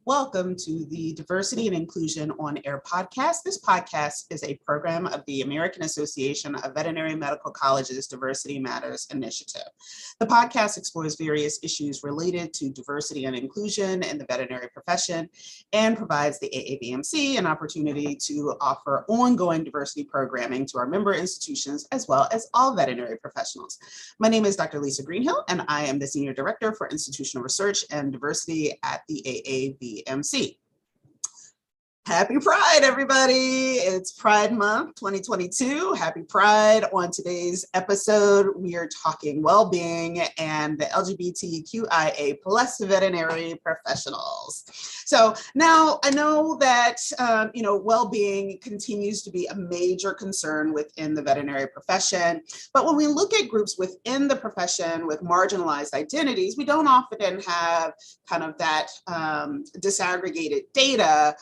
Welcome to the Diversity and Inclusion on Air podcast. This podcast is a program of the American Association of Veterinary Medical Colleges Diversity Matters Initiative. The podcast explores various issues related to diversity and inclusion in the veterinary profession and provides the AAVMC an opportunity to offer ongoing diversity programming to our member institutions as well as all veterinary professionals. My name is Dr. Lisa Greenhill, and I am the Senior Director for Institutional Research and Diversity at the AAVMC. Happy Pride, everybody. It's Pride Month 2022. Happy Pride. On today's episode, we are talking well-being and the LGBTQIA plus veterinary professionals. So now I know that, well-being continues to be a major concern within the veterinary profession. But when we look at groups within the profession with marginalized identities, we don't often have kind of that disaggregated data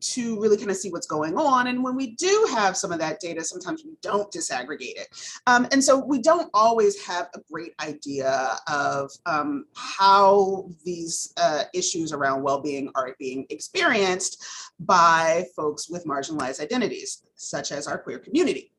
to really kind of see what's going on. And when we do have some of that data, sometimes we don't disaggregate it. And so we don't always have a great idea of how these issues around well-being are being experienced by folks with marginalized identities, such as our queer community.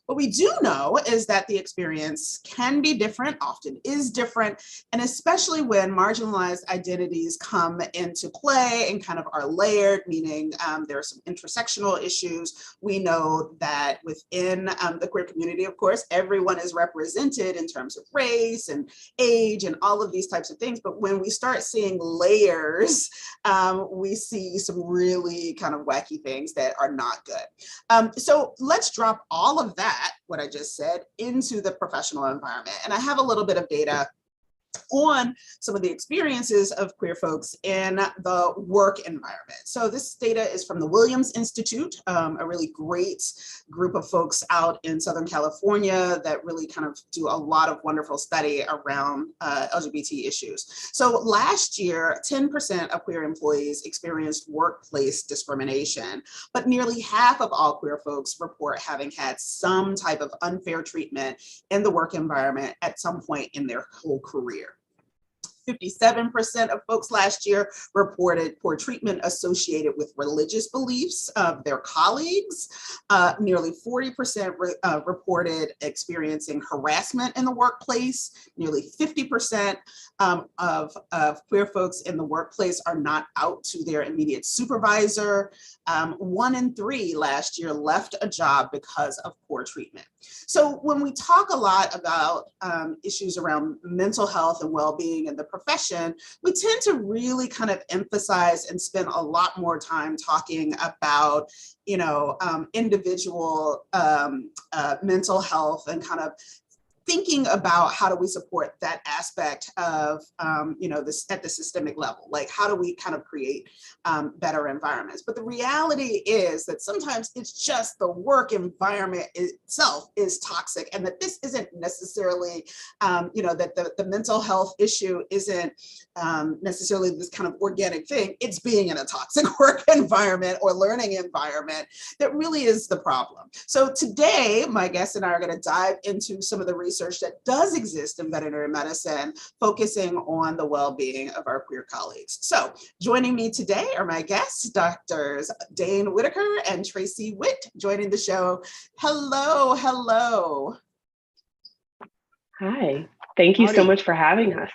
What we do know is that the experience can be different, often is different, and especially when marginalized identities come into play and kind of are layered, meaning there are some intersectional issues. We know that within the queer community, of course, everyone is represented in terms of race and age and all of these types of things. But when we start seeing layers, we see some really kind of wacky things that are not good. So let's drop all of that, what I just said, into the professional environment. And I have a little bit of data on some of the experiences of queer folks in the work environment. So this data is from the Williams Institute, a really great group of folks out in Southern California that really kind of do a lot of wonderful study around LGBT issues. So last year, 10% of queer employees experienced workplace discrimination, but nearly half of all queer folks report having had some type of unfair treatment in the work environment at some point in their whole career. 57% of folks last year reported poor treatment associated with religious beliefs of their colleagues. Nearly 40% reported experiencing harassment in the workplace. Nearly 50% of queer folks in the workplace are not out to their immediate supervisor. 1 in 3 last year left a job because of poor treatment. So when we talk a lot about issues around mental health and well-being in the profession, we tend to really kind of emphasize and spend a lot more time talking about, individual mental health and kind of thinking about how do we support that aspect of, this at the systemic level, like how do we kind of create better environments? But the reality is that sometimes it's just the work environment itself is toxic, and that this isn't necessarily, that the mental health issue isn't necessarily this kind of organic thing. It's being in a toxic work environment or learning environment that really is the problem. So today, my guest and I are going to dive into some of the research that does exist in veterinary medicine, focusing on the well-being of our queer colleagues. So joining me today are my guests, Drs. Dane Whitaker and Tracey Witte, joining the show. Hello, hello. Hi, thank you so much for having us.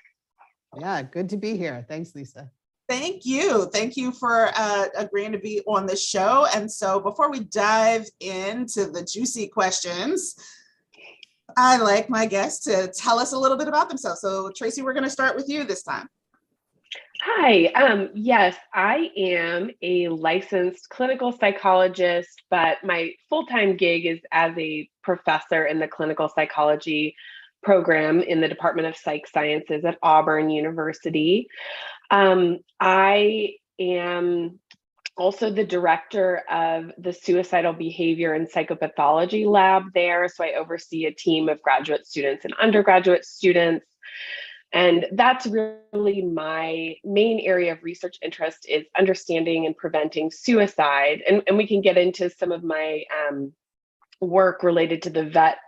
Yeah, good to be here. Thanks, Lisa. Thank you. Thank you for agreeing to be on the show. And so before we dive into the juicy questions, I like my guests to tell us a little bit about themselves. So Tracy, we're going to start with you this time. Hi, yes, I am a licensed clinical psychologist, but my full-time gig is as a professor in the clinical psychology program in the Department of Psych Sciences at Auburn University. I am also the director of the suicidal behavior and psychopathology lab there. So I oversee a team of graduate students and undergraduate students. And that's really my main area of research interest, is understanding and preventing suicide. And we can get into some of my work related to the vet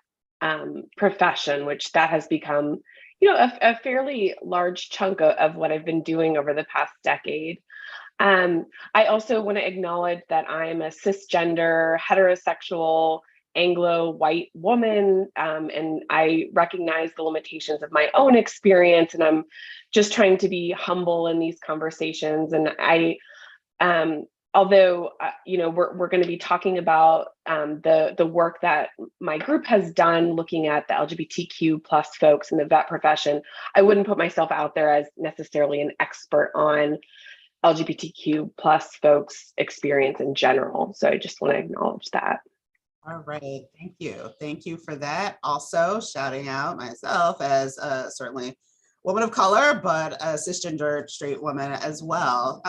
profession, which that has become a fairly large chunk of what I've been doing over the past decade. I also want to acknowledge that I'm a cisgender, heterosexual, Anglo white woman, and I recognize the limitations of my own experience, and I'm just trying to be humble in these conversations. And although we're going to be talking about the work that my group has done looking at the LGBTQ plus folks in the vet profession, I wouldn't put myself out there as necessarily an expert on LGBTQ plus folks' experience in general. So I just want to acknowledge that. All right, thank you. Thank you for that. Also shouting out myself as certainly a woman of color, but a cisgender straight woman as well.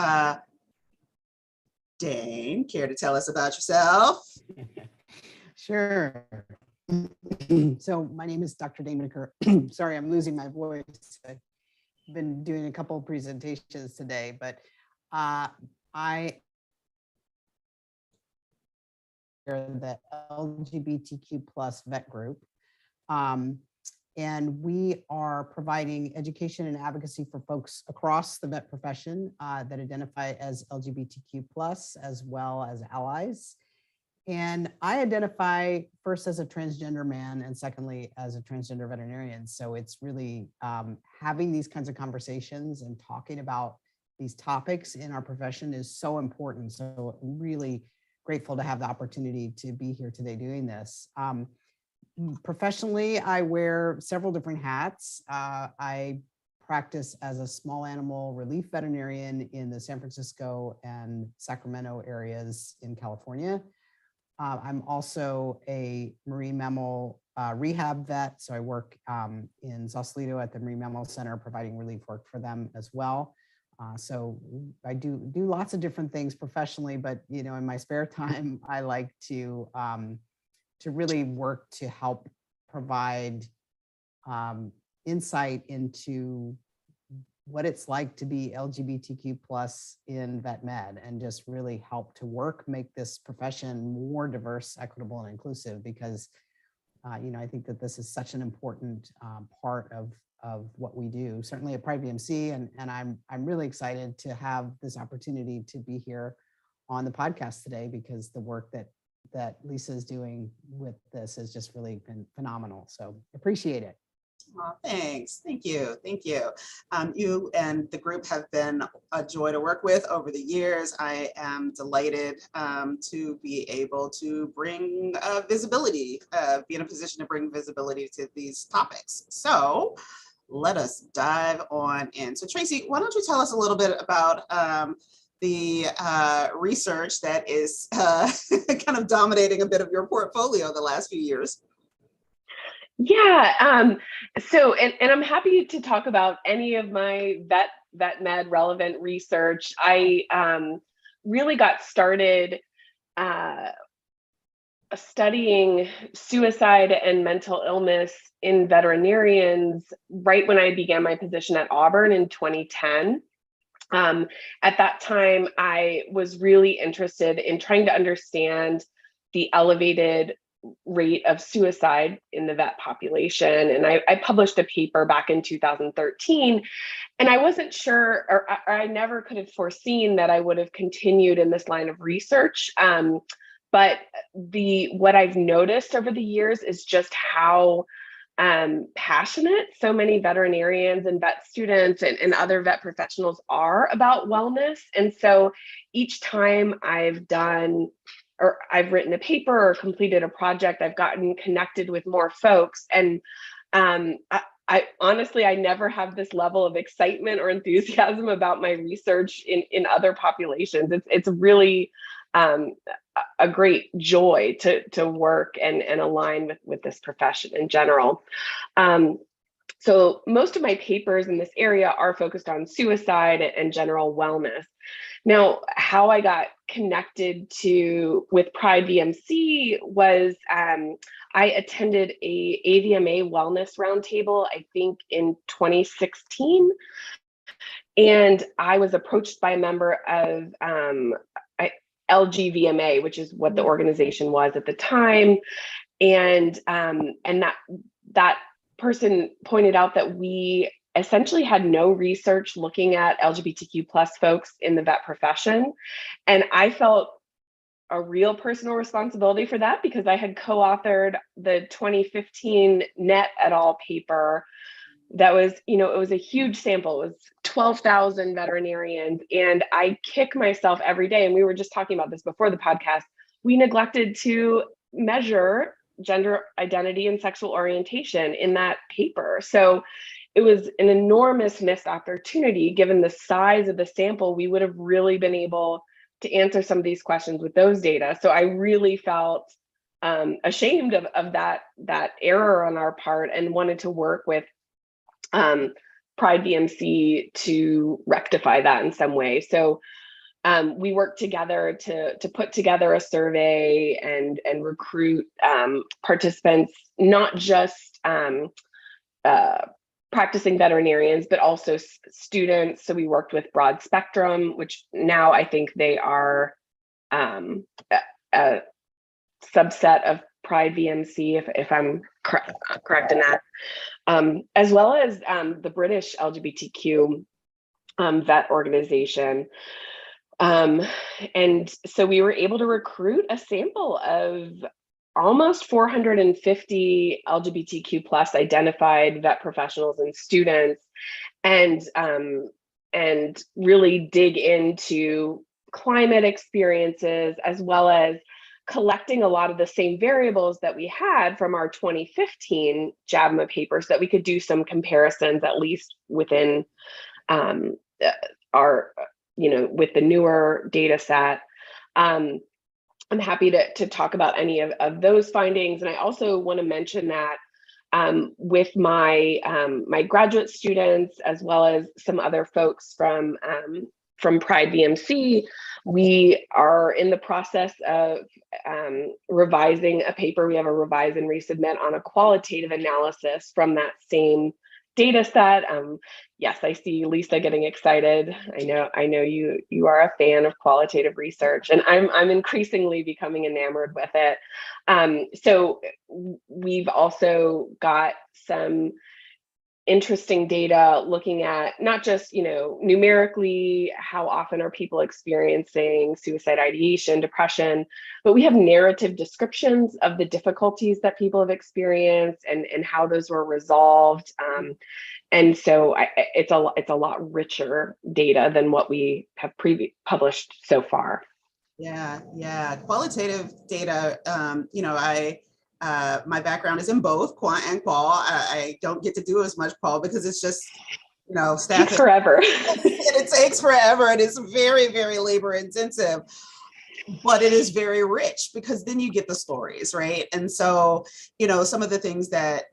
Dane, care to tell us about yourself? Sure. So my name is Dr. Dane Whitaker. Sorry, I'm losing my voice. I've been doing a couple of presentations today, but I the LGBTQ plus vet group. And we are providing education and advocacy for folks across the vet profession that identify as LGBTQ plus, as well as allies. And I identify first as a transgender man and secondly as a transgender veterinarian. So it's really having these kinds of conversations and talking about these topics in our profession is so important. So really grateful to have the opportunity to be here today doing this. Professionally, I wear several different hats. I practice as a small animal relief veterinarian in the San Francisco and Sacramento areas in California. I'm also a marine mammal rehab vet. So I work in Sausalito at the Marine Mammal Center, providing relief work for them as well. So I do lots of different things professionally, but in my spare time, I like to really work to help provide insight into what it's like to be LGBTQ plus in vet med, and just really help to make this profession more diverse, equitable, and inclusive, because I think that this is such an important part of what we do, certainly at PrideVMC, and I'm really excited to have this opportunity to be here on the podcast today, because the work that Lisa is doing with this has just really been phenomenal. So appreciate it. Oh, thanks. Thank you. Thank you. You and the group have been a joy to work with over the years. I am delighted to be able to bring visibility, be in a position to bring visibility to these topics. So let us dive on in. So Tracy, why don't you tell us a little bit about the research that is kind of dominating a bit of your portfolio the last few years? Yeah, so and I'm happy to talk about any of my vet med relevant research. I really got started studying suicide and mental illness in veterinarians right when I began my position at Auburn in 2010. At that time, I was really interested in trying to understand the elevated rate of suicide in the vet population. And I published a paper back in 2013, and I wasn't sure, or I never could have foreseen that I would have continued in this line of research. But what I've noticed over the years is just how passionate so many veterinarians and vet students and other vet professionals are about wellness. And so each time I've written a paper or completed a project, I've gotten connected with more folks. And I honestly, I never have this level of excitement or enthusiasm about my research in other populations. It's really a great joy to work and align with this profession in general. So most of my papers in this area are focused on suicide and general wellness. Now, how I got connected with PrideVMC was I attended a AVMA wellness roundtable, I think in 2016. And I was approached by a member of LGVMA, which is what the organization was at the time. And that person pointed out that we essentially had no research looking at LGBTQ plus folks in the vet profession. And I felt a real personal responsibility for that because I had co-authored the 2015 Net et al. Paper that was, it was a huge sample. It was 12,000 veterinarians. And I kick myself every day. And we were just talking about this before the podcast. We neglected to measure gender identity and sexual orientation in that paper. So it was an enormous missed opportunity. Given the size of the sample, we would have really been able to answer some of these questions with those data. So I really felt ashamed of that error on our part and wanted to work with PrideVMC to rectify that in some way. So we worked together to put together a survey and recruit participants, not just practicing veterinarians, but also students. So we worked with Broad Spectrum, which now I think they are a subset of PrideVMC, if I'm correct in that, as well as the British LGBTQ vet organization. And so we were able to recruit a sample of almost 450 LGBTQ plus identified vet professionals and students, and really dig into climate experiences, as well as collecting a lot of the same variables that we had from our 2015 JAVMA paper, so that we could do some comparisons, at least within our, with the newer data set. I'm happy to talk about any of those findings. And I also want to mention that with my my graduate students, as well as some other folks from PrideVMC, we are in the process of revising a paper. We have a revise and resubmit on a qualitative analysis from that same data set. Yes, I see Lisa getting excited. I know you are a fan of qualitative research, and I'm increasingly becoming enamored with it. So we've also got some interesting data looking at not just, numerically, how often are people experiencing suicide ideation, depression, but we have narrative descriptions of the difficulties that people have experienced and how those were resolved. And so it's a lot richer data than what we have published so far. Yeah. Qualitative data, my background is in both quant and qual. I don't get to do as much qual because it's just, staff. Takes forever. It takes forever, and it's very, very labor intensive. But it is very rich because then you get the stories, right? And so, some of the things that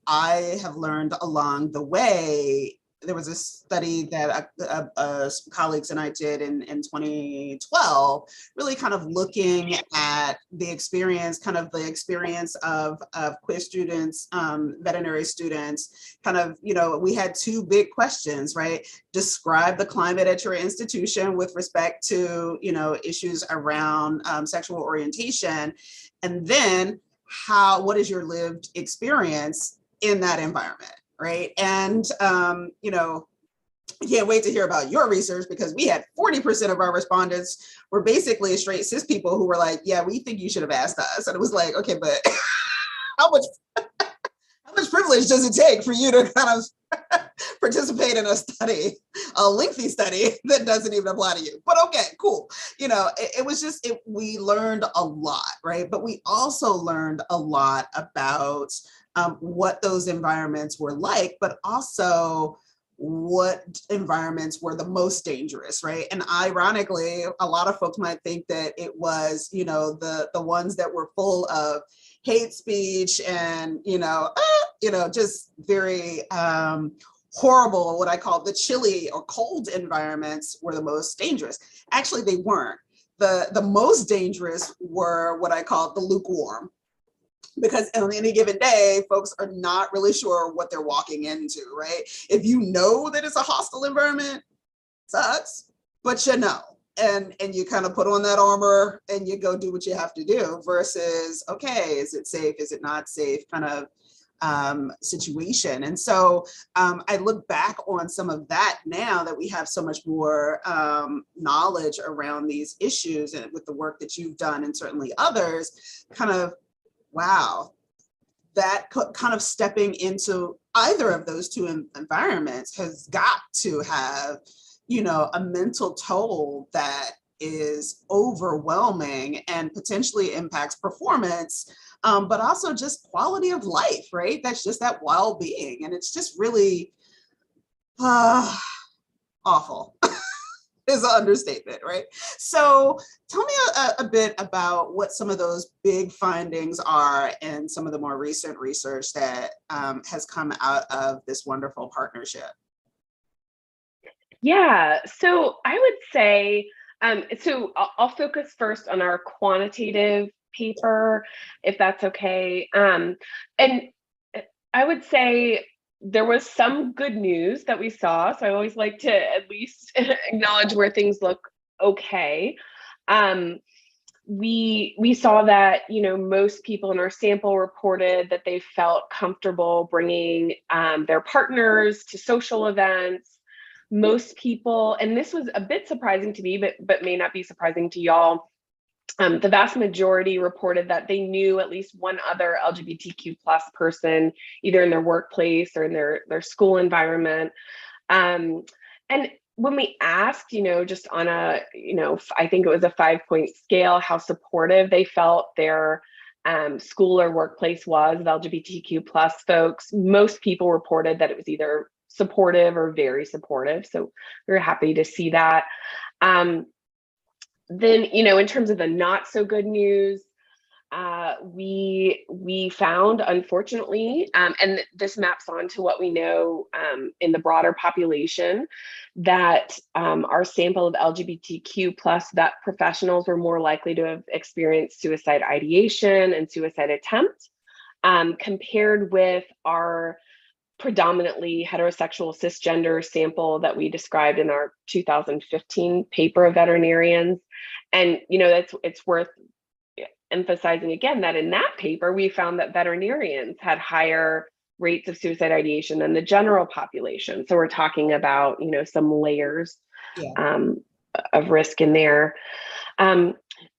I have learned along the way. There was a study that colleagues and I did in 2012, really kind of looking at the experience of queer students, veterinary students, we had two big questions, right? Describe the climate at your institution with respect to, issues around sexual orientation. And then what is your lived experience in that environment? Right. And, I can't wait to hear about your research, because we had 40% of our respondents were basically straight cis people who were like, yeah, we think you should have asked us. And it was like, okay, but how much privilege does it take for you to kind of participate in a lengthy study that doesn't even apply to you? But okay, cool. It was just, we learned a lot, right? But we also learned a lot about what those environments were like, but also what environments were the most dangerous, right? And ironically, a lot of folks might think that it was, the ones that were full of hate speech and, just very horrible, what I call the chilly or cold environments were the most dangerous. Actually, they weren't. The most dangerous were what I call the lukewarm, because on any given day, folks are not really sure what they're walking into, right? If you know that it's a hostile environment, sucks, but and you kind of put on that armor and you go do what you have to do, versus, okay, is it safe? Is it not safe? Kind of situation. And so I look back on some of that now that we have so much more knowledge around these issues, and with the work that you've done and certainly others, kind of, wow, that kind of stepping into either of those two environments has got to have, a mental toll that is overwhelming and potentially impacts performance, but also just quality of life, right? That's just that well-being. And it's just really awful is an understatement, right? So tell me a bit about what some of those big findings are and some of the more recent research that has come out of this wonderful partnership. Yeah, so I would say, so I'll focus first on our quantitative paper, if that's okay. And I would say there was some good news that we saw. So I always like to at least acknowledge where things look okay. We saw that, most people in our sample reported that they felt comfortable bringing their partners to social events. Most people, and this was a bit surprising to me, but may not be surprising to y'all, the vast majority reported that they knew at least one other LGBTQ plus person, either in their workplace or in their school environment. And when we asked, just on a, I think it was a 5-point scale, how supportive they felt their school or workplace was of LGBTQ plus folks, most people reported that it was either supportive or very supportive. So we were happy to see that. Then, in terms of the not so good news, we found, unfortunately, and this maps onto what we know in the broader population, that our sample of LGBTQ plus vet professionals were more likely to have experienced suicide ideation and suicide attempt compared with our predominantly heterosexual cisgender sample that we described in our 2015 paper of veterinarians. And, it's worth emphasizing again that in that paper, we found that veterinarians had higher rates of suicide ideation than the general population. So we're talking about, some layers of risk in there. And,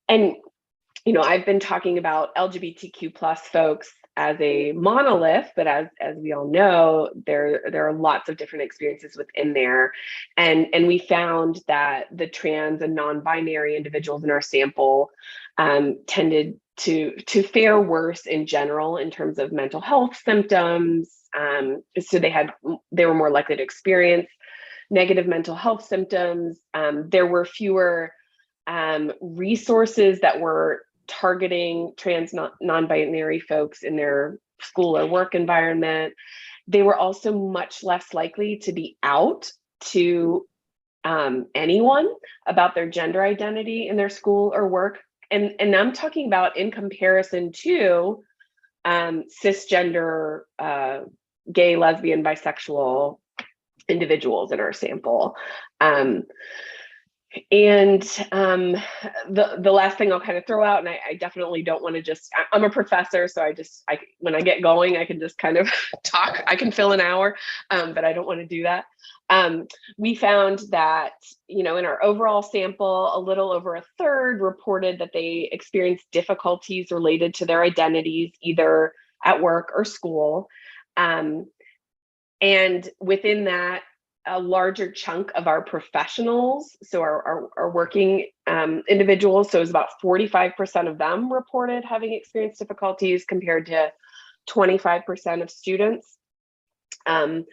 I've been talking about LGBTQ plus folks as a monolith, but as we all know, there are lots of different experiences within there. And we found that the trans and non-binary individuals in our sample tended to fare worse in general in terms of mental health symptoms. So they were more likely to experience negative mental health symptoms. There were fewer resources that were targeting trans non-binary folks in their school or work environment. They were also much less likely to be out to anyone about their gender identity in their school or work. And I'm talking about in comparison to cisgender, gay, lesbian, bisexual individuals in our sample. And the last thing I'll kind of throw out, and I definitely don't want to I'm a professor, so when I get going, I can just kind of talk. I can fill an hour, but I don't want to do that. We found that, in our overall sample, a little over a third reported that they experienced difficulties related to their identities, either at work or school. And within that, a larger chunk of our professionals, so our working individuals, so it was about 45% of them reported having experienced difficulties compared to 25% of students. And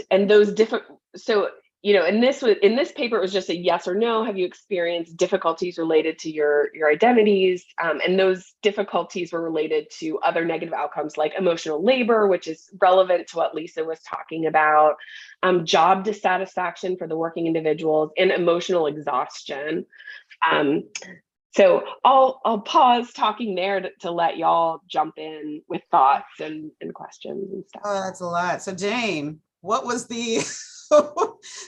those different, so, in this paper, it was just a yes or no. Have you experienced difficulties related to your identities? And those difficulties were related to other negative outcomes like emotional labor, which is relevant to what Lisa was talking about, job dissatisfaction for the working individuals, and emotional exhaustion. So I'll pause talking there to let y'all jump in with thoughts and questions and stuff. Oh, that's a lot. So Dane, what was the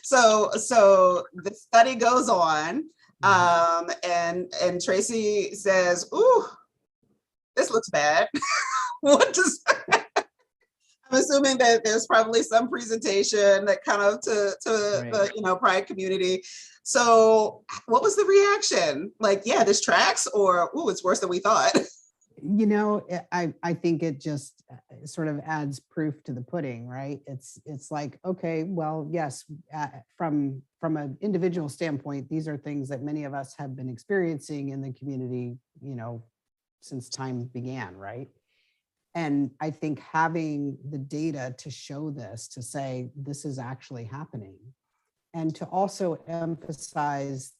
so the study goes on, and Tracy says, "Ooh, this looks bad. What does I'm assuming that there's probably some presentation that kind of to Right. the Pride community. So what was the reaction? Like, yeah, this tracks, or ooh, it's worse than we thought. I think it just sort of adds proof to the pudding, right? It's like, okay, well, yes, from an individual standpoint, these are things that many of us have been experiencing in the community, since time began, right? And I think having the data to show this, to say this is actually happening, and to also emphasize,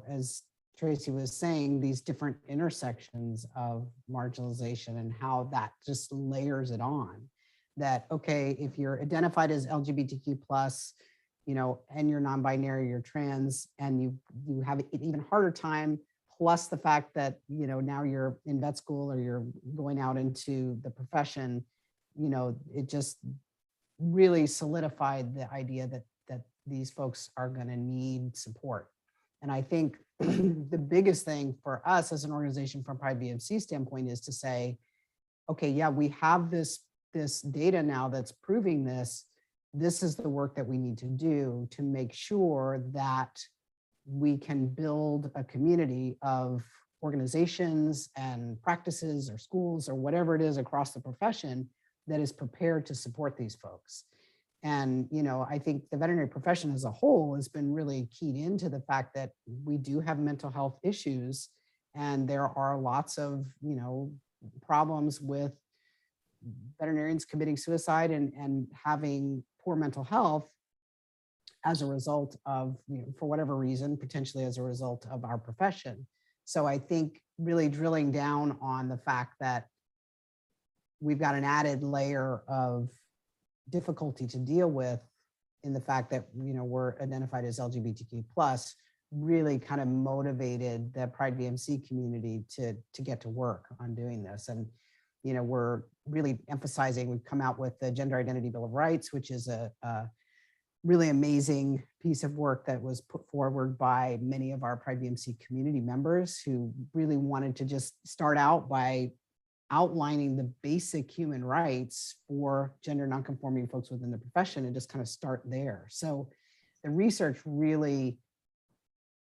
as Tracy was saying, these different intersections of marginalization and how that just layers it on. That, okay, if you're identified as LGBTQ plus, and you're non-binary, you're trans, and you have an even harder time, plus the fact that, now you're in vet school or you're going out into the profession, it just really solidified the idea that these folks are going to need support. And I think the biggest thing for us as an organization from PrideVMC standpoint is to say, okay, yeah, we have this data now that's proving this. This is the work that we need to do to make sure that we can build a community of organizations and practices or schools or whatever it is across the profession that is prepared to support these folks. And, I think the veterinary profession as a whole has been really keyed into the fact that we do have mental health issues, and there are lots of, problems with veterinarians committing suicide and having poor mental health as a result of, for whatever reason, potentially as a result of our profession. So I think really drilling down on the fact that we've got an added layer of difficulty to deal with in the fact that, we're identified as LGBTQ plus, really kind of motivated the PrideVMC community to get to work on doing this. And, we're really emphasizing, we've come out with the Gender Identity Bill of Rights, which is a really amazing piece of work that was put forward by many of our PrideVMC community members who really wanted to just start out by outlining the basic human rights for gender nonconforming folks within the profession and just kind of start there. So the research really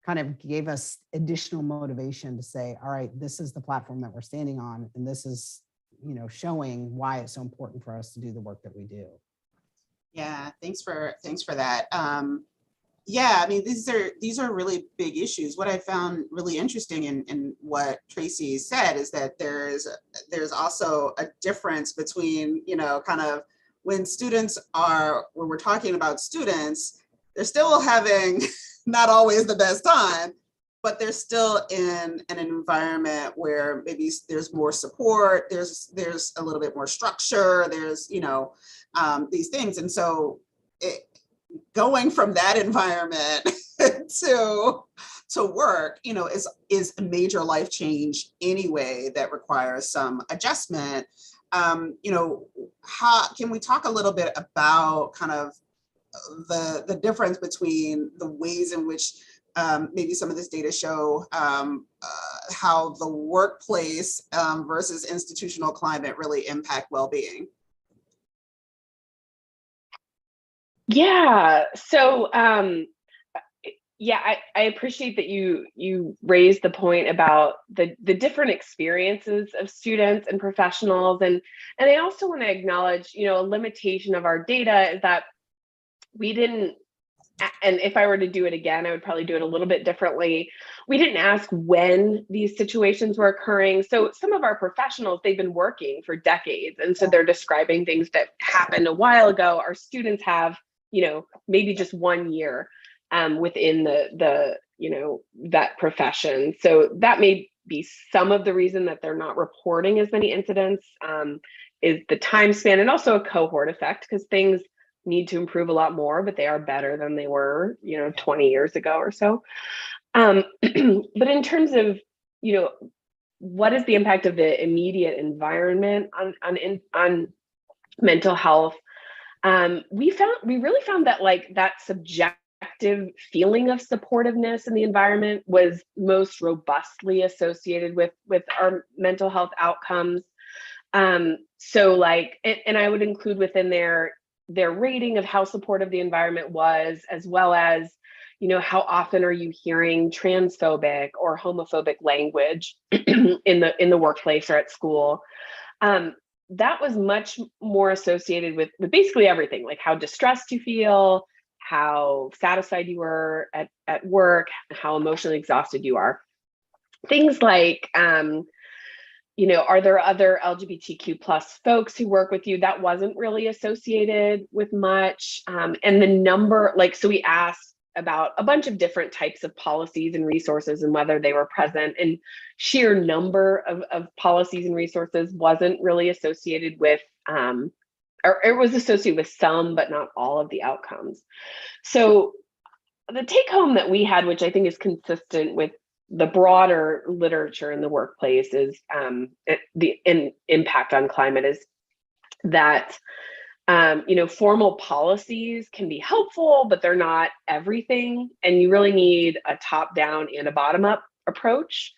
kind of gave us additional motivation to say, all right, this is the platform that we're standing on, and this is, showing why it's so important for us to do the work that we do. Yeah, thanks for that. Yeah, I mean, these are really big issues. What I found really interesting in what Tracy said is that there's also a difference between, kind of when we're talking about students, they're still having not always the best time, but they're still in an environment where maybe there's more support, there's a little bit more structure, there's, these things. And so going from that environment to work, is a major life change anyway that requires some adjustment. How can we talk a little bit about kind of the difference between the ways in which maybe some of this data show how the workplace versus institutional climate really impact well-being? Yeah. So, I appreciate that you raised the point about the different experiences of students and professionals, and I also want to acknowledge, a limitation of our data is that we didn't. And if I were to do it again, I would probably do it a little bit differently. We didn't ask when these situations were occurring. So some of our professionals, they've been working for decades. And so they're describing things that happened a while ago. Our students have, maybe just 1 year within the vet profession. So that may be some of the reason that they're not reporting as many incidents, is the time span, and also a cohort effect, because things need to improve a lot more, but they are better than they were, 20 years ago or so. But in terms of, what is the impact of the immediate environment on mental health? We really found that that subjective subjective feeling of supportiveness in the environment was most robustly associated with our mental health outcomes. So like, and I would include within their rating of how supportive the environment was, as well as, you know, how often are you hearing transphobic or homophobic language in the workplace or at school. That was much more associated with basically everything, like how distressed you feel, how satisfied you were at work, how emotionally exhausted you are. Things like, you know, are there other LGBTQ plus folks who work with you? That wasn't really associated with much. And the number, like, so we asked about a bunch of different types of policies and resources and whether they were present, and sheer number of policies and resources wasn't really associated with, or it was associated with some, but not all of the outcomes. So the take home that we had, which I think is consistent with the broader literature in the workplace, is the impact on climate is that you know, formal policies can be helpful, but they're not everything. And you really need a top-down and a bottom-up approach.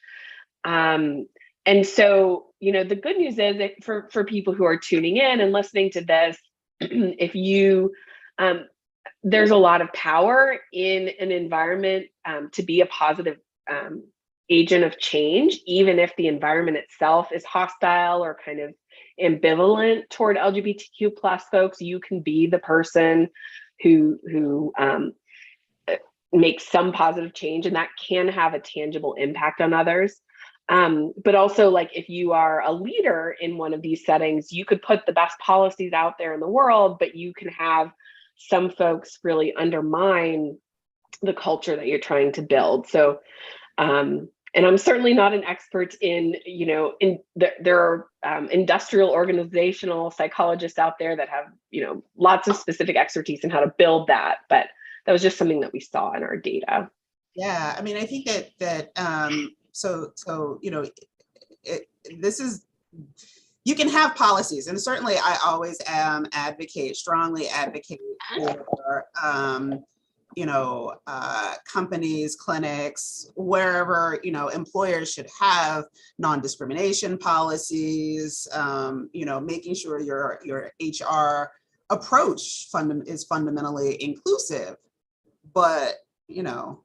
And so, you know, the good news is that for people who are tuning in and listening to this, if you, there's a lot of power in an environment to be a positive agent of change, even if the environment itself is hostile or kind of ambivalent toward LGBTQ plus folks. You can be the person who makes some positive change, and that can have a tangible impact on others. But also, like, if you are a leader in one of these settings, you could put the best policies out there in the world, but you can have some folks really undermine the culture that you're trying to build. So, and I'm certainly not an expert in, you know, there are industrial organizational psychologists out there that have, you know, lots of specific expertise in how to build that. But that was just something that we saw in our data. Yeah, I mean, I think that so you know, this is, you can have policies, and certainly I always strongly advocate for you know, companies, clinics, wherever, you know, employers should have non-discrimination policies, you know, making sure your HR approach is fundamentally inclusive. But, you know,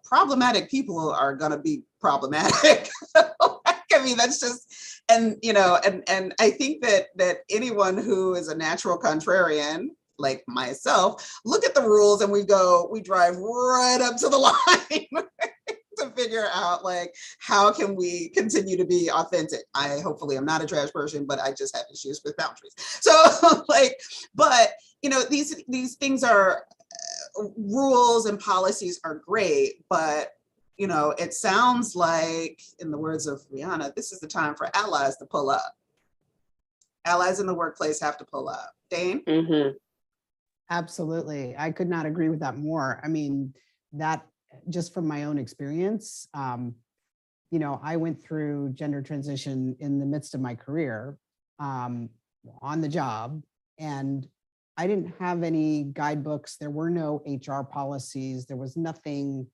problematic people are going to be problematic. I mean, that's just, and, you know, and I think that anyone who is a natural contrarian, like myself, look at the rules and we drive right up to the line to figure out, like, how can we continue to be authentic? Hopefully I'm not a trash person, but I just have issues with boundaries. So like, but you know, these things are, rules and policies are great, but you know, it sounds like, in the words of Rihanna, this is the time for allies to pull up. Allies in the workplace have to pull up. Dane? Mm-hmm. Absolutely. I could not agree with that more. I mean, that just from my own experience, you know, I went through gender transition in the midst of my career, on the job, and I didn't have any guidebooks. There were no HR policies. There was nothing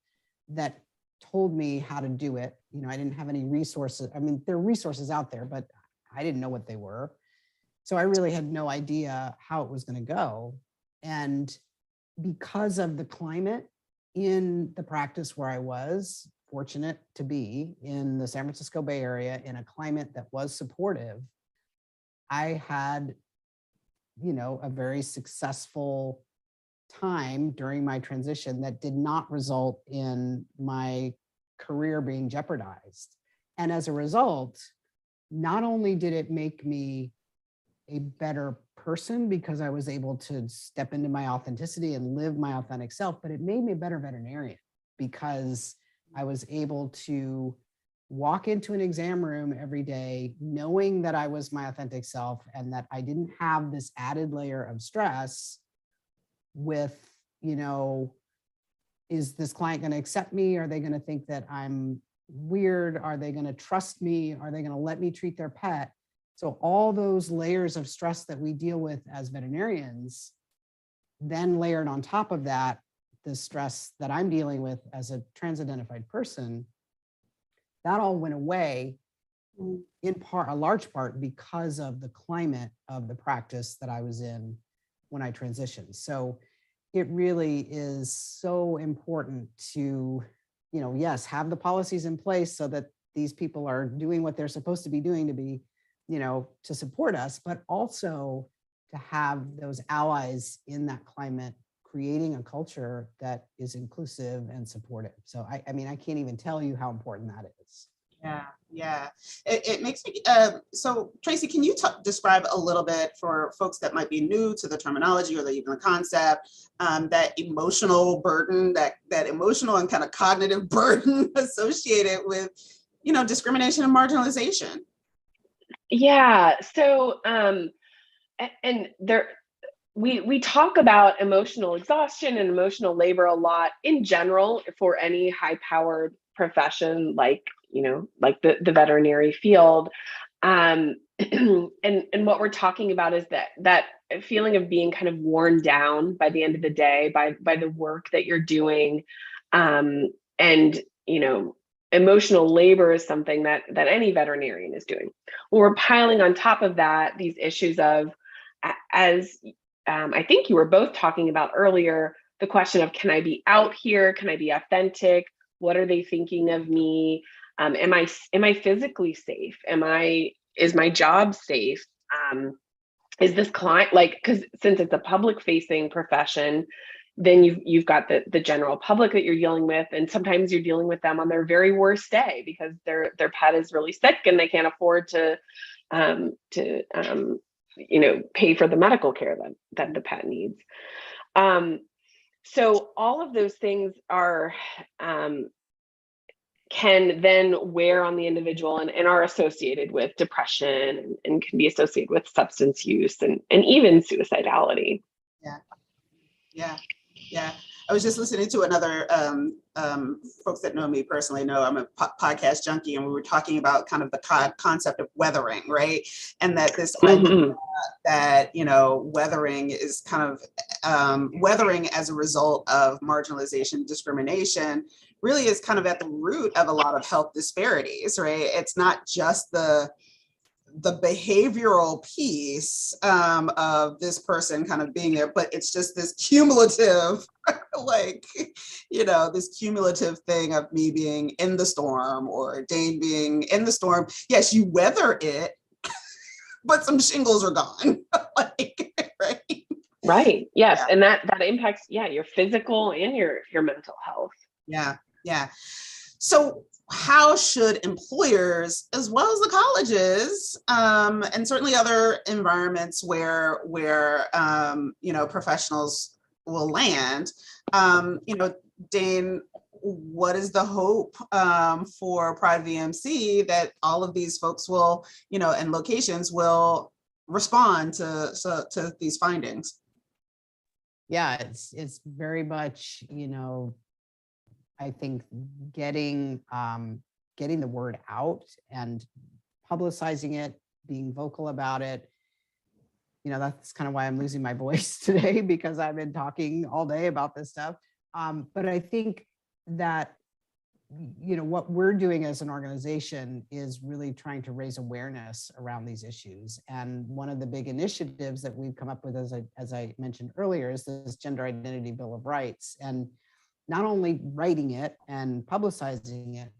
that told me how to do it. You know, I didn't have any resources. I mean, there are resources out there, but I didn't know what they were. So I really had no idea how it was going to go. And because of the climate in the practice where I was fortunate to be in the San Francisco Bay Area, in a climate that was supportive, I had, you know, a very successful time during my transition that did not result in my career being jeopardized. And as a result, not only did it make me a better person because I was able to step into my authenticity and live my authentic self, but it made me a better veterinarian because I was able to walk into an exam room every day knowing that I was my authentic self and that I didn't have this added layer of stress with, you know, is this client going to accept me? Are they going to think that I'm weird? Are they going to trust me? Are they going to let me treat their pet? So all those layers of stress that we deal with as veterinarians, then layered on top of that, the stress that I'm dealing with as a trans-identified person, that all went away in part, a large part, because of the climate of the practice that I was in when I transitioned. So it really is so important to, yes, have the policies in place so that these people are doing what they're supposed to be doing to be, to support us, but also to have those allies in that climate, creating a culture that is inclusive and supportive. So I mean, I can't even tell you how important that is. Yeah. It makes me, so Tracy, can you describe a little bit for folks that might be new to the terminology or even the concept, that emotional burden, that emotional and kind of cognitive burden associated with, discrimination and marginalization? Yeah, so, and there, we talk about emotional exhaustion and emotional labor a lot in general for any high-powered profession, like like the veterinary field, and what we're talking about is that feeling of being kind of worn down by the end of the day by the work that you're doing, and emotional labor is something that any veterinarian is doing. Well, we're piling on top of that these issues of, as I think you were both talking about earlier, the question of, can I be out here? Can I be authentic? What are they thinking of me? Am I physically safe? Is my job safe? Is this client, because since it's a public facing profession, then you've got the general public that you're dealing with, and sometimes you're dealing with them on their very worst day because their pet is really sick and they can't afford to pay for the medical care that the pet needs. So all of those things are can then wear on the individual and are associated with depression and can be associated with substance use and even suicidality. Yeah. I was just listening to another, folks that know me personally know I'm a podcast junkie, and we were talking about kind of the concept of weathering, right? And that this idea that, weathering is kind of weathering as a result of marginalization, discrimination, really is kind of at the root of a lot of health disparities, right? It's not just the behavioral piece of this person kind of being there, but it's just this cumulative, this cumulative thing of me being in the storm or Dane being in the storm. Yes, you weather it, but some shingles are gone, right? Right. Yes, yeah. And that impacts, your physical and your mental health. Yeah. So how should employers, as well as the colleges, and certainly other environments where professionals will land, Dane, what is the hope for PrideVMC that all of these folks will, and locations will respond to these findings? Yeah, it's very much, I think getting the word out and publicizing it, being vocal about it. That's kind of why I'm losing my voice today, because I've been talking all day about this stuff. But I think that, what we're doing as an organization is really trying to raise awareness around these issues. And one of the big initiatives that we've come up with, as I mentioned earlier, is this Gender Identity Bill of Rights. And not only writing it and publicizing it,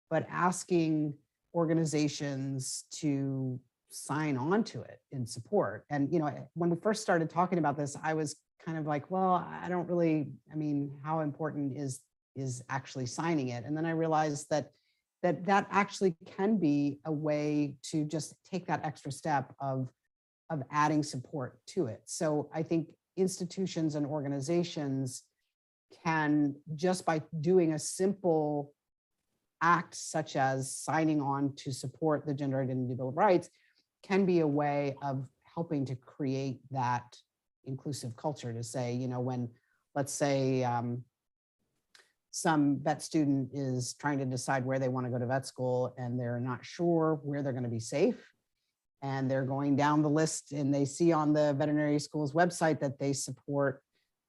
but asking organizations to sign on to it in support. And, when we first started talking about this, I was kind of like, well, I don't really, how important is actually signing it? And then I realized that actually can be a way to just take that extra step of adding support to it. So I think institutions and organizations can, just by doing a simple act such as signing on to support the Gender Identity Bill of Rights, can be a way of helping to create that inclusive culture to say, when, let's say, some vet student is trying to decide where they want to go to vet school and they're not sure where they're going to be safe, and they're going down the list and they see on the veterinary school's website that they support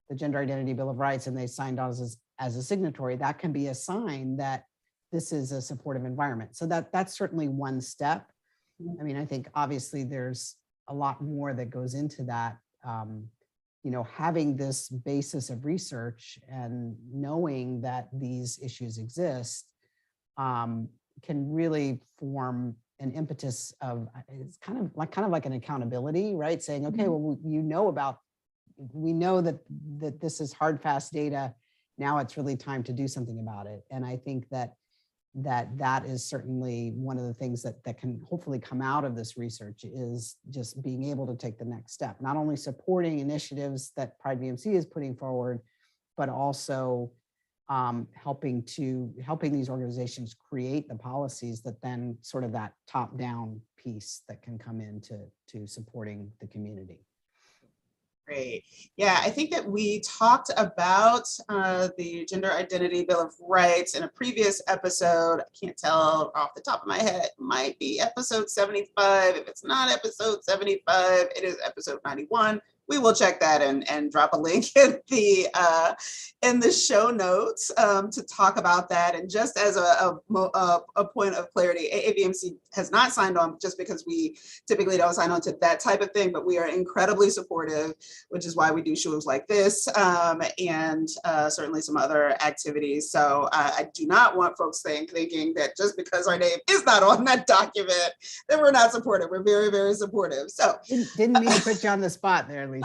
the Gender Identity Bill of Rights and they signed on as a signatory, that can be a sign that this is a supportive environment. So that's certainly one step. I mean, I think obviously there's a lot more that goes into that. You know, having this basis of research and knowing that these issues exist can really form an impetus of, it's kind of like an accountability, right? Saying, okay, well, we know that this is hard, fast data. Now it's really time to do something about it. And I think that is certainly one of the things that can hopefully come out of this research, is just being able to take the next step, not only supporting initiatives that PrideVMC is putting forward, but also helping these organizations create the policies that then sort of that top-down piece that can come into supporting the community. Great. Yeah, I think that we talked about the Gender Identity Bill of Rights in a previous episode. I can't tell off the top of my head. It might be episode 75. If it's not episode 75, it is episode 91. We will check that and drop a link in the show notes to talk about that. And just as a point of clarity, AAVMC has not signed on just because we typically don't sign on to that type of thing, but we are incredibly supportive, which is why we do shows like this and certainly some other activities. So I do not want folks thinking that just because our name is not on that document, that we're not supportive. We're very, very supportive. So didn't mean to put you on the spot there, Lisa.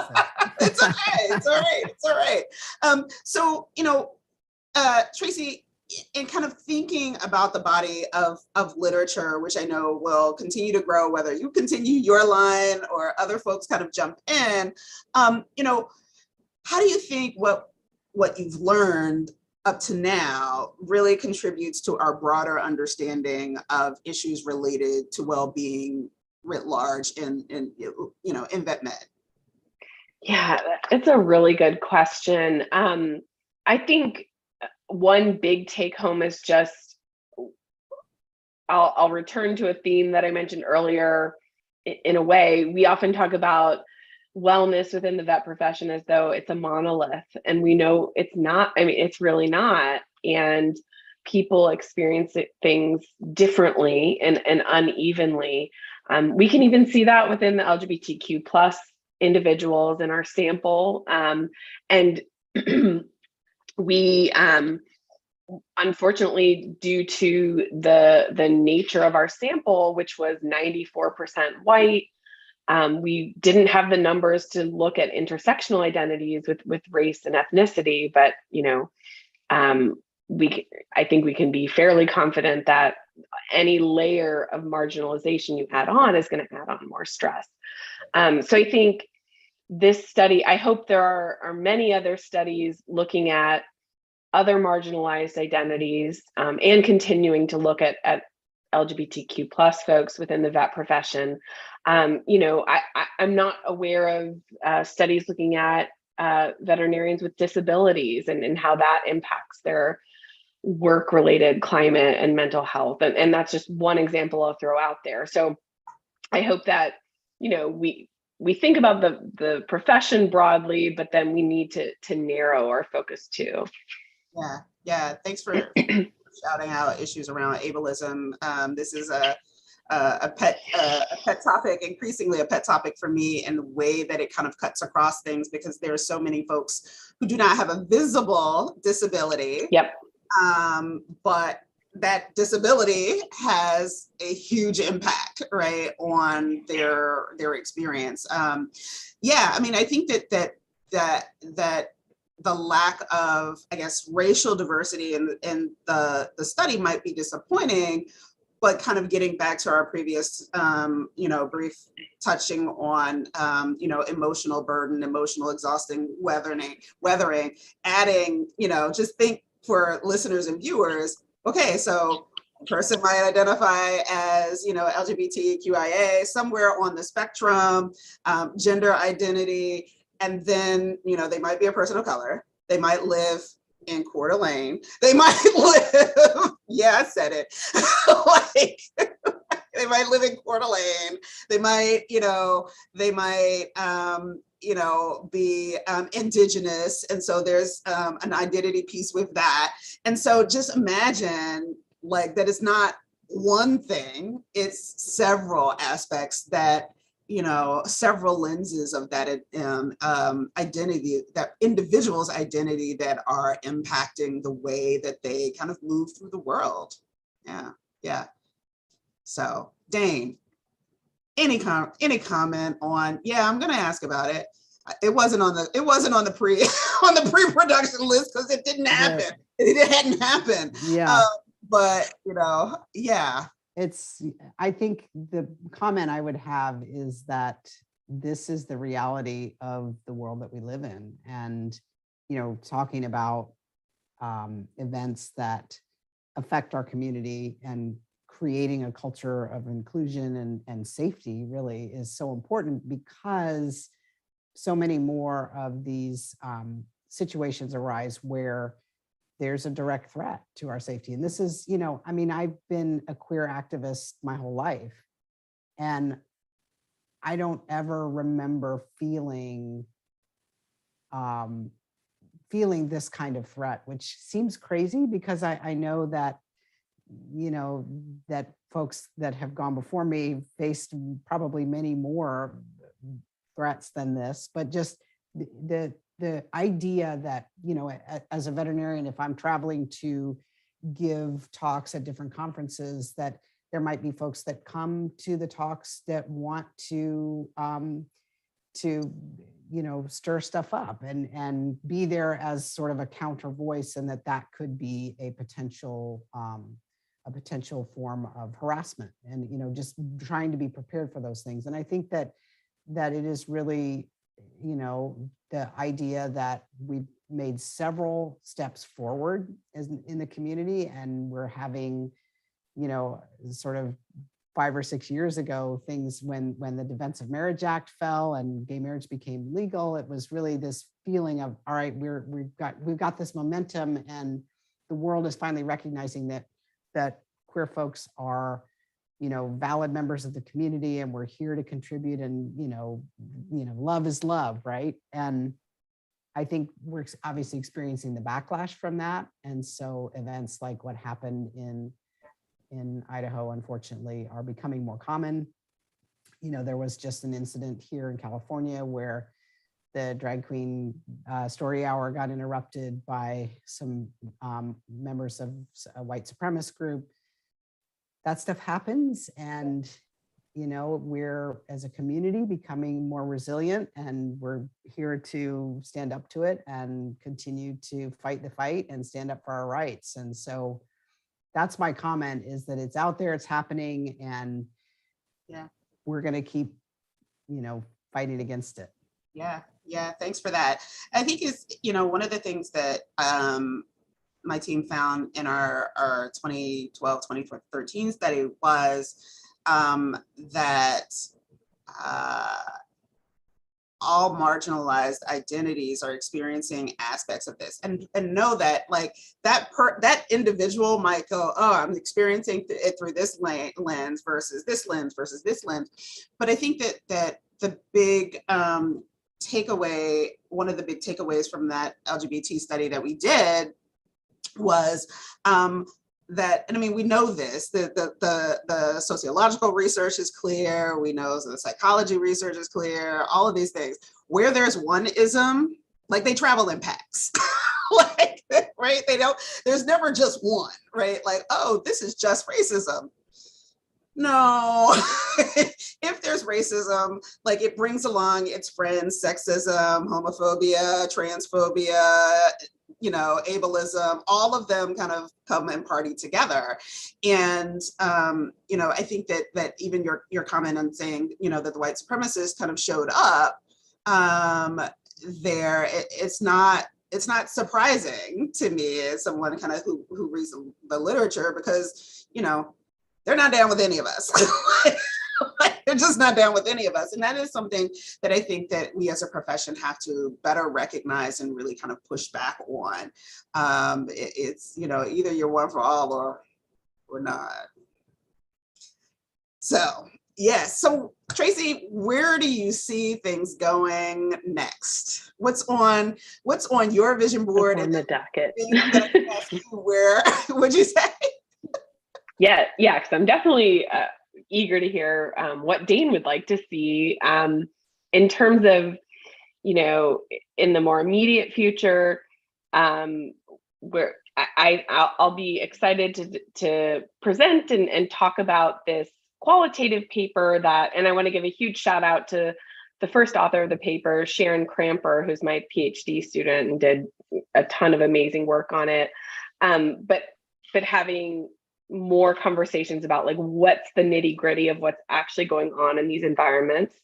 It's okay. It's all right. It's all right. So, you know, Tracy, in kind of thinking about the body of literature, which I know will continue to grow, whether you continue your line or other folks kind of jump in, you know, how do you think what you've learned up to now really contributes to our broader understanding of issues related to well-being writ large in vet med? Yeah, it's a really good question. I think one big take home is just, I'll return to a theme that I mentioned earlier. In a way, we often talk about wellness within the vet profession as though it's a monolith, and we know it's not. I mean, it's really not. And people experience things differently and unevenly. We can even see that within the LGBTQ plus individuals in our sample. And we, unfortunately, due to the nature of our sample, which was 94% white, we didn't have the numbers to look at intersectional identities with race and ethnicity, but, you know, I think we can be fairly confident that any layer of marginalization you add on is going to add on more stress. So I think this study, I hope there are many other studies looking at other marginalized identities and continuing to look at LGBTQ plus folks within the vet profession. You know, I'm not aware of studies looking at veterinarians with disabilities and how that impacts their work-related climate and mental health. And that's just one example I'll throw out there. So I hope that, you know, we think about the profession broadly, but then we need to narrow our focus too. Yeah. Thanks for shouting out issues around ableism. This is a pet topic, increasingly a pet topic for me, in the way that it kind of cuts across things, because there are so many folks who do not have a visible disability. Yep. But that disability has a huge impact, right, on their experience. Yeah, I mean, I think that the lack of, I guess, racial diversity in the study might be disappointing, but kind of getting back to our previous, brief touching on, emotional burden, emotional exhausting weathering, adding, just think for listeners and viewers, okay, so a person might identify as, LGBTQIA, somewhere on the spectrum, gender identity, and then, they might be a person of color. They might live in Coeur d'Alene. They might live, yeah, I said it. They might live in Coeur d'Alene. They might, be indigenous. And so there's an identity piece with that. And so just imagine like that it's not one thing, it's several aspects that, several lenses of that identity, that individual's identity that are impacting the way that they kind of move through the world. Yeah. So Dane, any comment on, I'm going to ask about it. It wasn't on the pre-production list because it didn't happen. It hadn't happened. Yeah. But I think the comment I would have is that this is the reality of the world that we live in. And, talking about events that affect our community and creating a culture of inclusion and safety really is so important, because so many more of these situations arise where there's a direct threat to our safety. And this is, I've been a queer activist my whole life, and I don't ever remember feeling this kind of threat, which seems crazy because I know that, that folks that have gone before me faced probably many more threats than this, but just the idea that, as a veterinarian, if I'm traveling to give talks at different conferences, that there might be folks that come to the talks that want to stir stuff up and be there as sort of a counter voice, and that could be a potential form of harassment, and just trying to be prepared for those things. And I think that it is really, the idea that we've made several steps forward in the community, and we're having, sort of 5 or 6 years ago, things when the Defense of Marriage Act fell and gay marriage became legal, it was really this feeling of, all right, we've got this momentum, and the world is finally recognizing that queer folks are, valid members of the community, and we're here to contribute, and, love is love, right? And I think we're obviously experiencing the backlash from that. And so events like what happened in Idaho, unfortunately, are becoming more common. There was just an incident here in California where the drag queen story hour got interrupted by some members of a white supremacist group. That stuff happens, and we're, as a community, becoming more resilient, and we're here to stand up to it and continue to fight the fight and stand up for our rights. And so that's my comment, is that it's out there, it's happening, and we're going to keep fighting against it. Thanks for that. I think is one of the things that my team found in our 2012-2013 study was that all marginalized identities are experiencing aspects of this, and know that like that individual might go, oh, I'm experiencing it through this lens versus this lens versus this lens. But I think that the big takeaway, one of the big takeaways from that LGBT study that we did was that, and I mean, we know this, the sociological research is clear, we know the psychology research is clear, all of these things. Where there's one ism, like they travel in packs, like, right? There's never just one, right? Like, oh, this is just racism. No, if there's racism, like it brings along its friends, sexism, homophobia, transphobia, ableism, all of them kind of come and party together. And, I think that even your comment on saying, that the white supremacists kind of showed up there, it's not surprising to me as someone kind of who reads the literature, because, they're not down with any of us. They're just not down with any of us. And that is something that I think that we as a profession have to better recognize and really kind of push back on. It's, either you're one for all or not. So, yes. So Tracy, where do you see things going next? What's on your vision board? On the docket. I'm going to ask you where, would you say? Yeah, because I'm definitely eager to hear what Dane would like to see in terms of, in the more immediate future, where I'll be excited to present and talk about this qualitative paper and I want to give a huge shout out to the first author of the paper, Sharon Cramper, who's my PhD student and did a ton of amazing work on it. But having more conversations about like what's the nitty gritty of what's actually going on in these environments.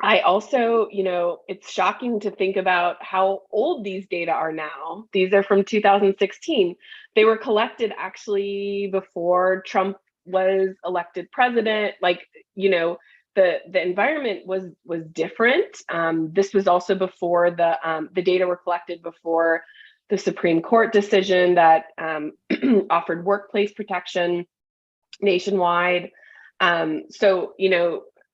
I also, it's shocking to think about how old these data are now. These are from 2016. They were collected actually before Trump was elected president. Like, the environment was different. This was also before the data were collected before the Supreme Court decision that offered workplace protection nationwide. So,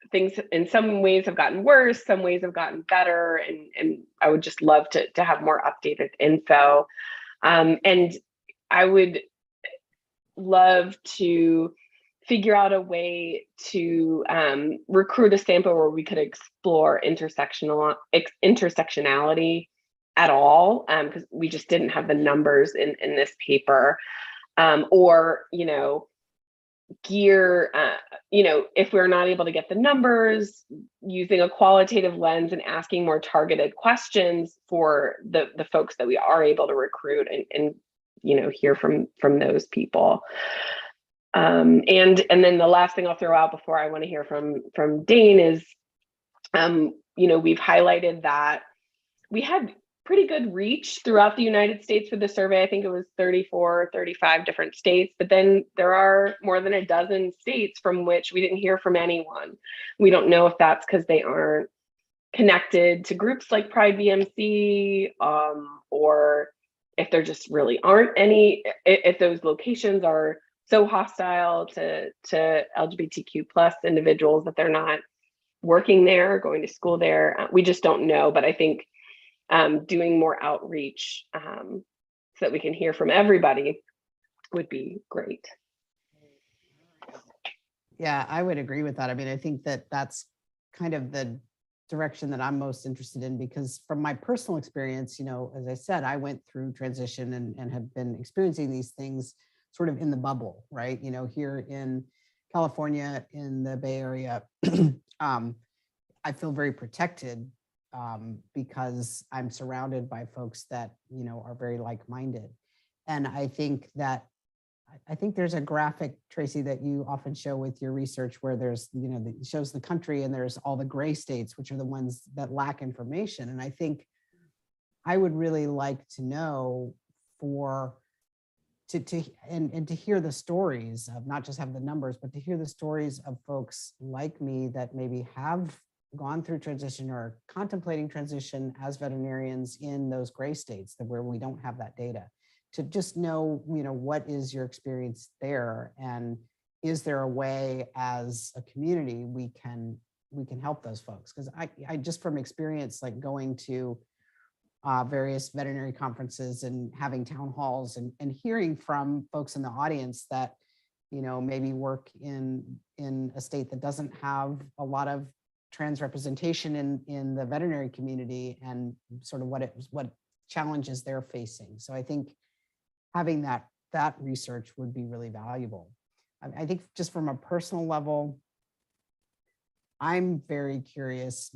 things in some ways have gotten worse, some ways have gotten better, and I would just love to have more updated info. And I would love to figure out a way to recruit a sample where we could explore intersectionality at all, because we just didn't have the numbers in this paper, or gear, if we're not able to get the numbers, using a qualitative lens and asking more targeted questions for the folks that we are able to recruit and hear from those people. And then the last thing I'll throw out before I want to hear from Dane is, we've highlighted that we had pretty good reach throughout the United States for the survey. I think it was 34, 35 different states, but then there are more than a dozen states from which we didn't hear from anyone. We don't know if that's because they aren't connected to groups like PrideVMC, or if there just really aren't any, if those locations are so hostile to LGBTQ plus individuals that they're not working there, going to school there. We just don't know, but I think doing more outreach so that we can hear from everybody would be great. Yeah, I would agree with that. I mean, I think that's kind of the direction that I'm most interested in, because from my personal experience, as I said, I went through transition and have been experiencing these things sort of in the bubble, right? Here in California, in the Bay Area, I feel very protected because I'm surrounded by folks that, are very like-minded. And I think there's a graphic, Tracy, that you often show with your research where there's, that shows the country and there's all the gray states, which are the ones that lack information. And I think I would really like to know to hear the stories of, not just have the numbers, but to hear the stories of folks like me that maybe have gone through transition or contemplating transition as veterinarians in those gray states where we don't have that data, to just know, what is your experience there, and is there a way as a community we can help those folks? Because I just from experience, like going to various veterinary conferences and having town halls and hearing from folks in the audience that, maybe work in a state that doesn't have a lot of trans representation in the veterinary community, and sort of what challenges they're facing. So I think having that research would be really valuable. I think just from a personal level, I'm very curious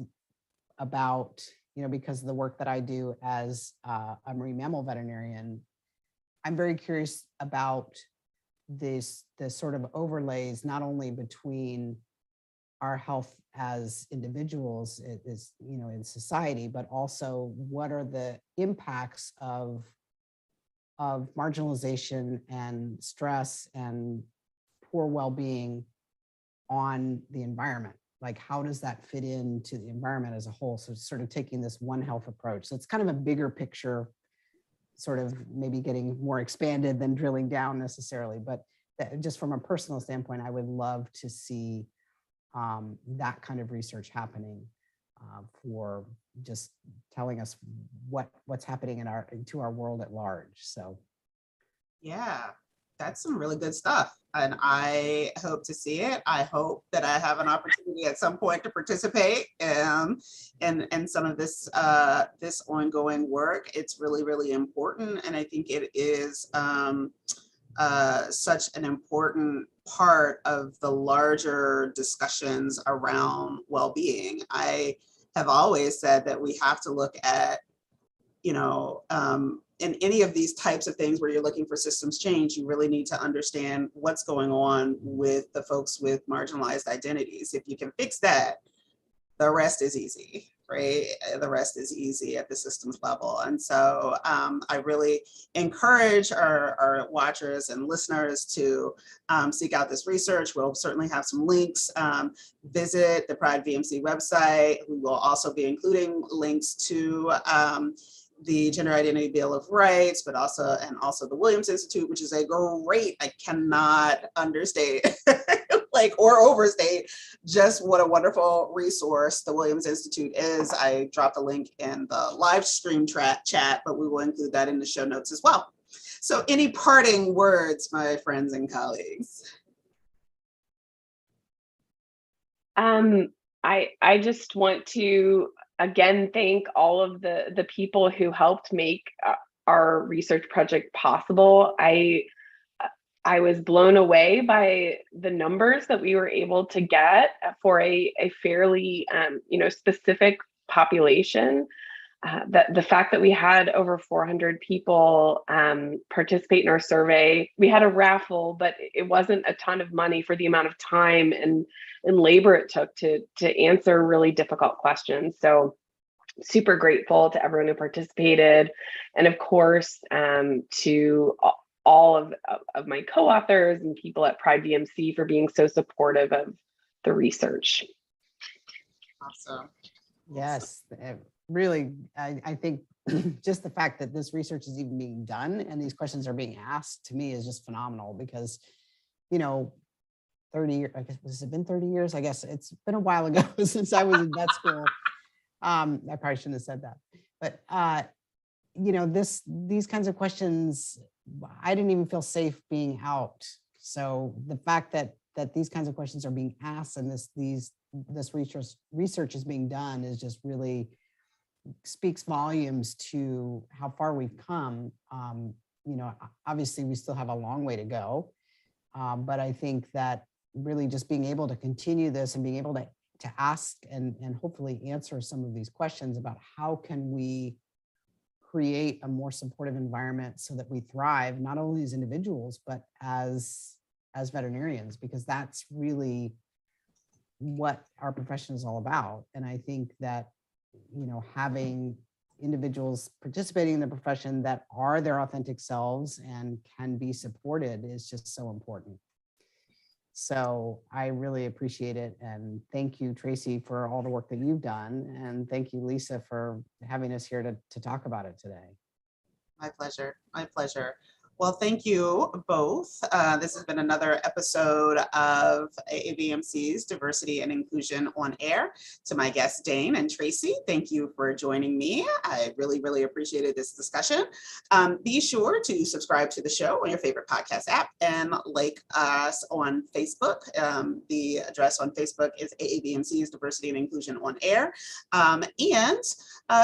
about, because of the work that I do as a marine mammal veterinarian, I'm very curious about the sort of overlays, not only between our health as individuals is, in society, but also what are the impacts of marginalization and stress and poor well-being on the environment. Like, how does that fit into the environment as a whole? So sort of taking this one health approach. So it's kind of a bigger picture, sort of maybe getting more expanded than drilling down necessarily, but just from a personal standpoint, I would love to see that kind of research happening for just telling us what's happening to our world at large. So yeah, that's some really good stuff. And I hope to see it. I hope that I have an opportunity at some point to participate in some of this this ongoing work. It's really, really important. And I think it is such an important part of the larger discussions around well-being. I have always said that we have to look at, you know, in any of these types of things where you're looking for systems change, you really need to understand what's going on with the folks with marginalized identities. If you can fix that, the rest is easy, right? The rest is easy at the systems level. And so I really encourage our watchers and listeners to seek out this research. We'll certainly have some links. Visit the PrideVMC website. We will also be including links to the Gender Identity Bill of Rights, but also the Williams Institute, which is a great, I cannot understate or overstate just what a wonderful resource the Williams Institute is. I dropped a link in the live stream chat, but we will include that in the show notes as well. So any parting words, my friends and colleagues? I just want to again thank all of the people who helped make our research project possible. I was blown away by the numbers that we were able to get for a fairly specific population. The fact that we had over 400 people participate in our survey. We had a raffle, but it wasn't a ton of money for the amount of time and labor it took to answer really difficult questions. So super grateful to everyone who participated. And of course, to all of my co-authors and people at PrideVMC for being so supportive of the research. Awesome. Yes, really, I think just the fact that this research is even being done and these questions are being asked, to me, is just phenomenal because, 30 years, I guess, has it been 30 years? I guess it's been a while ago since I was in vet school. I probably shouldn't have said that, but these kinds of questions, I didn't even feel safe being out. So the fact that these kinds of questions are being asked and this research is being done is just really speaks volumes to how far we've come. Obviously we still have a long way to go, but I think that really just being able to continue this and being able to ask and hopefully answer some of these questions about how can we create a more supportive environment so that we thrive, not only as individuals, but as veterinarians, because that's really what our profession is all about. And I think that, having individuals participating in the profession that are their authentic selves and can be supported is just so important. So I really appreciate it. And thank you, Tracy, for all the work that you've done. And thank you, Lisa, for having us here to talk about it today. My pleasure. My pleasure. Well, thank you both. This has been another episode of AAVMC's Diversity and Inclusion on Air. To my guests, Dane and Tracy, thank you for joining me. I really, really appreciated this discussion. Be sure to subscribe to the show on your favorite podcast app and like us on Facebook. The address on Facebook is AAVMC's Diversity and Inclusion on Air. And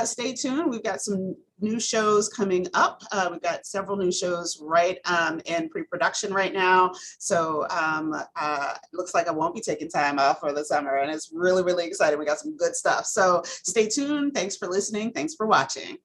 stay tuned. We've got some new shows coming up. We've got several new shows right in pre-production right now. So it looks like I won't be taking time off for the summer, and it's really, really exciting. We got some good stuff. So stay tuned. Thanks for listening. Thanks for watching.